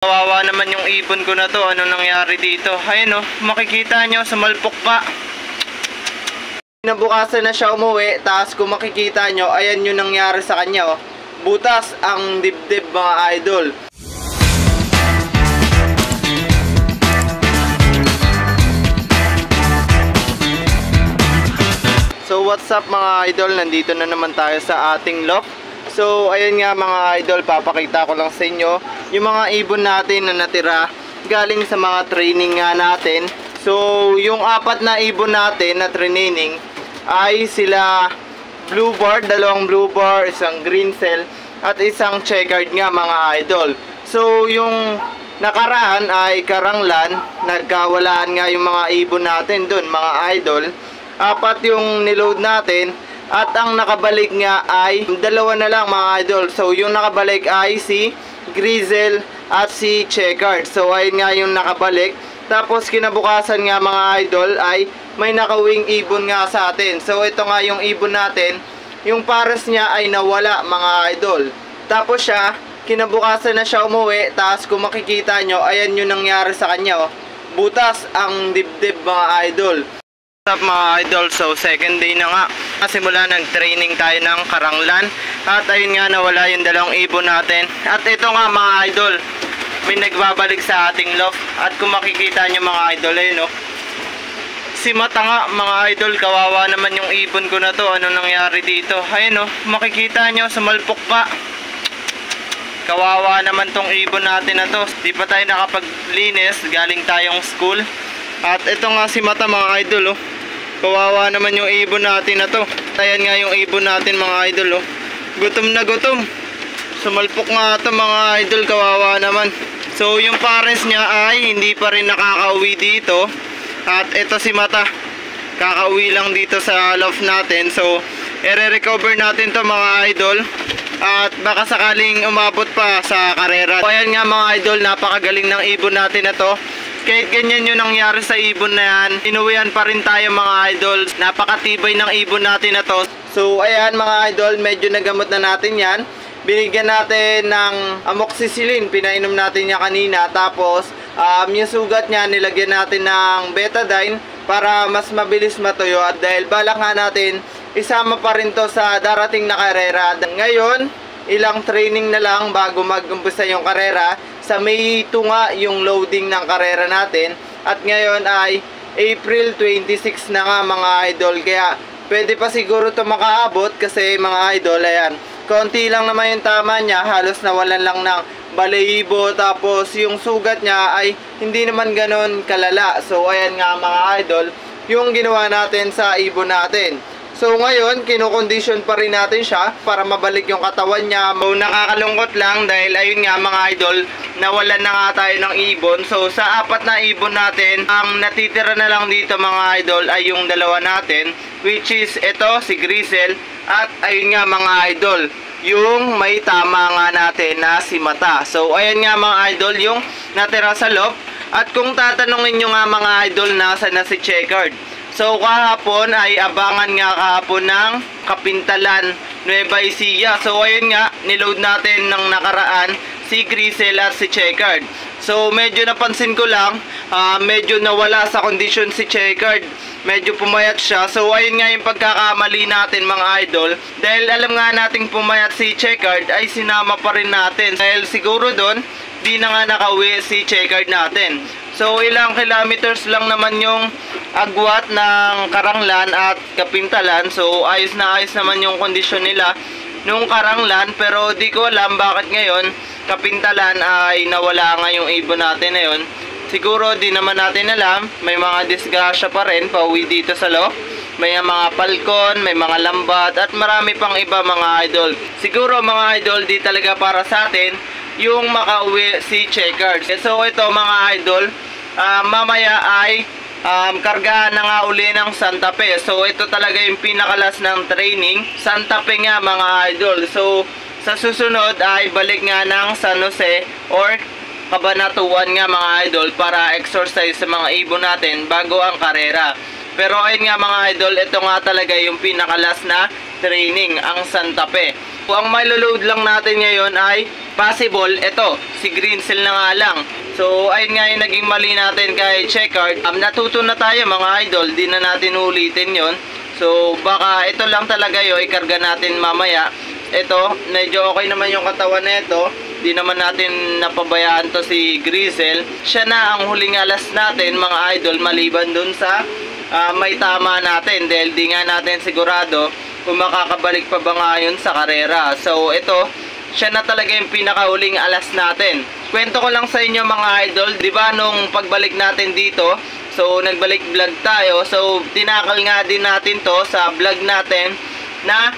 Kawawa naman yung ipon ko na to. Ano nangyari dito? Ayun oh, makikita nyo, sumalpok pa. Nabukasan na siya umuwi, taas kung makikita nyo, ayan yung nangyari sa kanya oh. Butas ang dibdib mga idol. So what's up mga idol, nandito na naman tayo sa ating loft. So ayan nga mga idol, papakita ko lang sa inyo yung mga ibon natin na natira galing sa mga training nga natin. So yung apat na ibon natin na training ay sila blue bar, dalawang blue bar, isang green cell at isang checkered nga mga idol. So yung nakaraan ay karanglan, nagkawalaan nga yung mga ibon natin dun mga idol. Apat yung niload natin at ang nakabalik nga ay dalawa na lang mga idol. So yung nakabalik ay si Grizzle at si Checkered. So ayun nga yung nakabalik. Tapos kinabukasan nga mga idol ay may nakawing ibon nga sa atin. So ito nga yung ibon natin. Yung pares niya ay nawala mga idol. Tapos siya, kinabukasan na siya umuwi. Tapos kung makikita nyo, ayan yung nangyari sa kanya oh. Butas ang dibdib mga idol. What's up mga idol, so second day na nga. Simula nag-training tayo ng karanglan. At ayun nga nawala yung dalawang ibon natin. At ito nga mga idol, may nagbabalik sa ating loft. At kung makikita nyo mga idol, ayun oh. Si Mata nga mga idol, kawawa naman yung ibon ko na to. Ano nangyari dito? Ayun oh, makikita nyo, sumalpok pa. Kawawa naman tong ibon natin na to. Di pa tayo nakapaglinis, galing tayong school. At ito nga si Mata mga idol oh. Kawawa naman yung ibon natin na to. Ayan nga yung ibon natin mga idol oh. Gutom na gutom. Sumalpok nga ito mga idol, kawawa naman. So yung pares niya ay hindi pa rin nakakauwi dito. At ito si Mata, kakauwi lang dito sa loft natin. So i-recover natin to mga idol. At baka sakaling umabot pa sa karera. So ayan nga mga idol, napakagaling ng ibon natin na to. Kahit ganyan yung nangyari sa ibon na yan, inuwihan pa rin tayo mga idol. Napakatibay ng ibon natin na to. So ayan mga idol, medyo nagamot na natin yan. Binigyan natin ng amoxicillin, pinainom natin niya kanina. Tapos yung sugat niya, nilagyan natin ng betadine para mas mabilis matuyo. At dahil balak nga natin, isama pa rin to sa darating na karera. Ngayon, ilang training na lang bago mag-umpisa yung karera. Sa May 2 nga yung loading ng karera natin. At ngayon ay April 26 na nga mga idol. Kaya pwede pa siguro ito makaabot kasi mga idol, ayan. Konti lang naman yung tama niya. Halos nawalan lang ng balahibo. Tapos yung sugat niya ay hindi naman ganon kalala. So ayan nga mga idol, yung ginawa natin sa ibon natin. So ngayon, kinokondisyon pa rin natin siya para mabalik yung katawan niya. So nakakalungkot lang dahil ayun nga mga idol, nawalan na nga tayo ng ibon. So sa apat na ibon natin, ang natitira na lang dito mga idol ay yung dalawa natin, which is ito, si Grizzle. At ayun nga mga idol, yung may tama nga natin na si Mata. So ayan nga mga idol, yung natira sa loft. At kung tatanungin nyo nga mga idol, nasa na si Checkered. So kahapon ay abangan nga kahapon ng Kapintalan, Nueva Ecija. So ayun nga, niload natin ng nakaraan si Grizzle at si Checkered. So medyo napansin ko lang, medyo nawala sa kondisyon si Checkered. Medyo pumayat siya. So ayun nga yung pagkakamali natin mga idol. Dahil alam nga nating pumayat si Checkered, ay sinama pa rin natin. Dahil siguro doon, di na nga nakauwi si Checkered natin. So ilang kilometers lang naman yung agwat ng Karanglan at Kapintalan. So ayos naman yung kondisyon nila nung Karanglan. Pero di ko alam bakit ngayon Kapintalan ay nawala nga yung ibon natin na yun. Siguro di naman natin alam, may mga disgrasya pa rin pauwi dito sa loft. May mga palkon, may mga lambat at marami pang iba mga idol. Siguro mga idol, di talaga para sa atin yung makauwi si Checkered. So ito mga idol, mamaya ay kargahan na nga uli ng Santa Fe. So ito talaga yung pinakalas ng training, Santa Fe nga mga idol. So sa susunod ay balik nga ng San Jose or Cabanatuan nga mga idol para exercise sa mga ibon natin bago ang karera. Pero ayun nga mga idol, ito nga talaga yung pinakalas na training, ang Santa Fe. So, ang maloload lang natin ngayon ay possible, ito, si Greencell na nga lang. So ayun nga yung naging mali natin kay Checkered. Natuto na tayo mga idol, di na natin ulitin yon. So baka ito lang talaga yun, ikarga natin mamaya. Ito, medyo okay naman yung katawan nito. Di naman natin napabayaan to si Greencell. Siya na ang huling alas natin mga idol, maliban dun sa may tama natin. Dahil di nga natin sigurado kung makakabalik pa ba nga yun sa karera. So ito, siya na talaga yung pinakahuling alas natin. Kwento ko lang sa inyo mga idol, di ba nung pagbalik natin dito, so nagbalik vlog tayo, so tinakal nga din natin to sa vlog natin na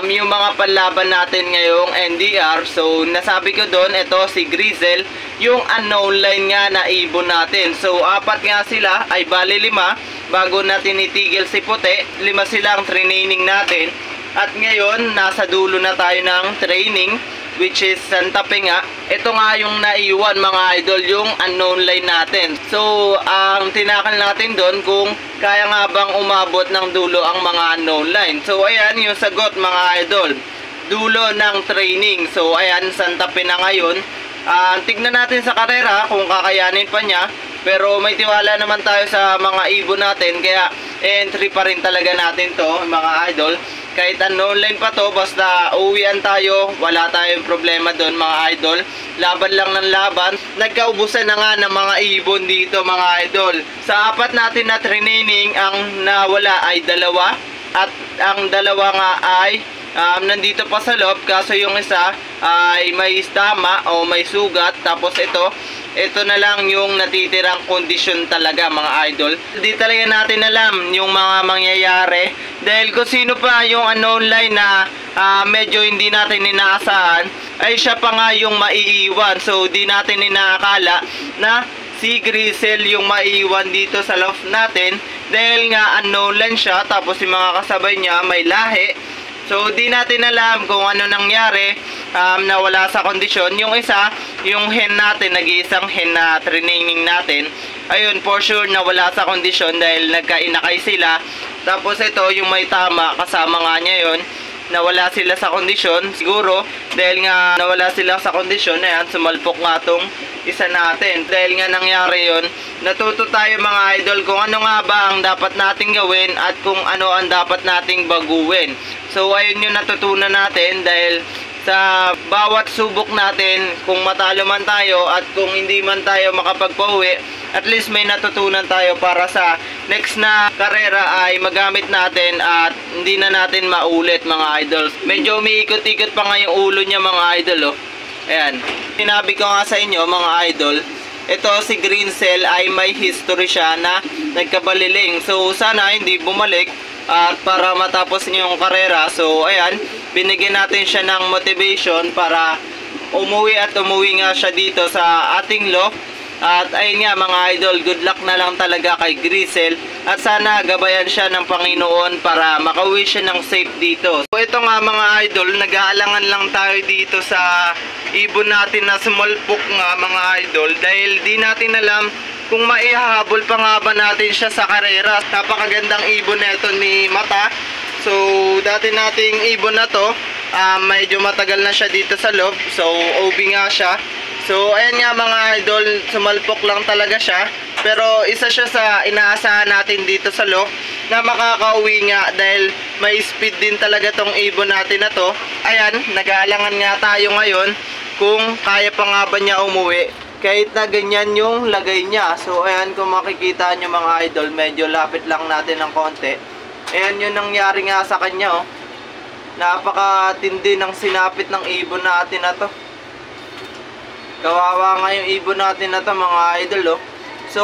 yung mga panlaban natin ngayong NDR. So nasabi ko doon, ito si Greencell, yung unknown line nga na ibon natin. So apat nga sila, ay bali 5 bago natin itigil si Puti. 5 silang training natin. At ngayon, nasa dulo na tayo ng training, which is Santa Fe nga. Ito nga yung naiwan mga idol, yung unknown line natin. So, ang tinakal natin doon kung kaya nga bang umabot ng dulo ang mga unknown line. So, ayan yung sagot mga idol. Dulo ng training. So, ayan, Santa Fe na ngayon. Tignan natin sa karera kung kakayanin pa niya. Pero may tiwala naman tayo sa mga ibon natin, kaya entry pa rin talaga natin to mga idol. Kahit online pa to, basta uwian tayo, wala tayong problema doon mga idol. Laban lang ng laban. Nagkaubusan na nga ng mga ibon dito mga idol. Sa apat natin na training, ang nawala ay 2. At ang 2 nga ay nandito pa sa loob, kaso yung isa ay may tama o may sugat. Tapos ito na lang yung natitirang kondisyon talaga mga idol. Hindi talaga natin alam yung mga mangyayari, dahil kung sino pa yung unknown line na medyo hindi natin inaasahan, ay siya pa nga yung maiiwan. So di natin inaakala na si Greencell yung maiiwan dito sa loft natin, dahil nga unknown line siya, tapos yung mga kasabay niya may lahi. So di natin alam kung ano nangyari, na wala sa kondisyon. Yung isa, yung hen natin, nag-iisang hen na training natin, ayun, for sure na wala sa kondisyon dahil nagkainakay sila. Tapos ito, yung may tama, kasama nga niya yun, nawala sila sa kondisyon. Siguro, dahil nga nawala sila sa kondisyon, ayan, sumalpok nga tong isa natin. Dahil nga nangyari yun, natuto tayo mga idol kung ano nga ba ang dapat nating gawin at kung ano ang dapat nating baguhin. So ayun yung natutunan natin, dahil sa bawat subok natin, kung matalo man tayo at kung hindi man tayo makapagpauwi, at least may natutunan tayo para sa next na karera ay magamit natin at hindi na natin maulit mga idols. Medyo umiikot-ikot pa nga yung ulo niya mga idol, oh. Ayan, sinabi ko nga sa inyo mga idol, ito si Greencell ay may history siya na nagkabaliling. So sana hindi bumalik at para matapos niyo yung karera. So ayan, binigyan natin siya ng motivation para umuwi at umuwi nga siya dito sa ating loft. At ayun nga mga idol, good luck na lang talaga kay Greencell. At sana gabayan siya ng Panginoon para makauwi siya ng safe dito. So ito nga mga idol, nag-aalangan lang tayo dito sa ibon natin na sumalpok nga mga idol. Dahil di natin alam kung maihahabol pa nga ba natin siya sa karera. Napakagandang ibon na ito ni Mata. So dati nating ibon na to, medyo matagal na siya dito sa loob. So OB nga siya. So ayan nga mga idol, sumalpok lang talaga siya. Pero isa siya sa inaasahan natin dito sa loob na makakauwi nga, dahil may speed din talaga tong ibon natin na to. Ayan, nag-aalangan nga tayo ngayon kung kaya pa nga ba niya umuwi kahit na ganyan yung lagay niya. So ayan, kung makikita nyo mga idol, medyo lapit lang natin ng konti. Ayan yung nangyari nga sa kanya, oh. Napakatindi ng sinapit ng ibon natin na to. Kawawa nga yung ibon natin na to mga idol, oh. So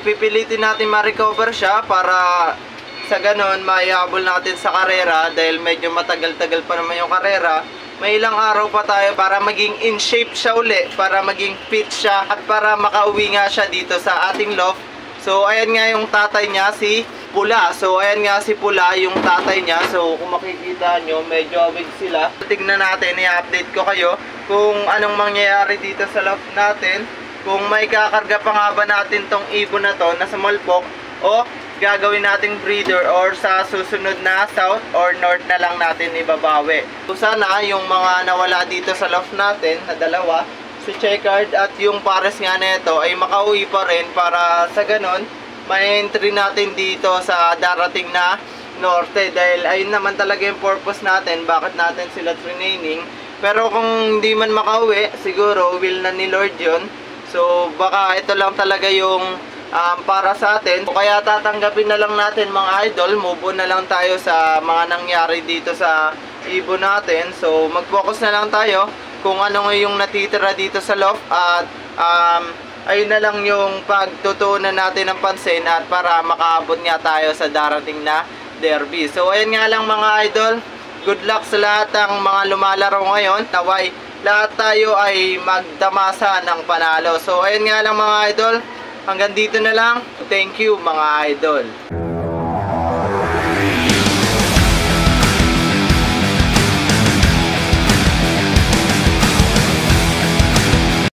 pipilitin natin ma-recover siya para sa ganon maihabol natin sa karera, dahil medyo matagal-tagal pa naman yung karera. May ilang araw pa tayo para maging in shape siya uli, para maging fit siya, at para makauwi nga siya dito sa ating loft. So ayan nga yung tatay niya, si Pula. So ayan nga si Pula yung tatay niya. So kung makikita nyo, medyo awig sila. Tignan natin, i-update ko kayo kung anong mangyayari dito sa loft natin, kung may kakarga pa nga ba natin tong ibon na to na sumalpok, o gagawin nating breeder or sa susunod na south or north na lang natin ibabawi. So sana yung mga nawala dito sa loft natin na dalawa, si Checkered at yung pares nga nito ay makauwi pa rin para sa ganon may entry natin dito sa darating na norte, dahil ayun naman talaga yung purpose natin, bakit natin sila training. Pero kung hindi man makauwi, siguro will na ni Lord yun. So baka ito lang talaga yung para sa atin. Kaya tatanggapin na lang natin mga idol, move on na lang tayo sa mga nangyari dito sa ibon natin. So mag-focus na lang tayo kung ano yung natitira dito sa loft at ayun na lang yung pagtutuunan natin ng pansin at para makaabot nga tayo sa darating na derby. So ayun nga lang mga idol, good luck sa lahat ng mga lumalaro ngayon. Naway lahat tayo ay magdamasa ng panalo. So ayun nga lang mga idol, hanggang dito na lang. Thank you mga idol.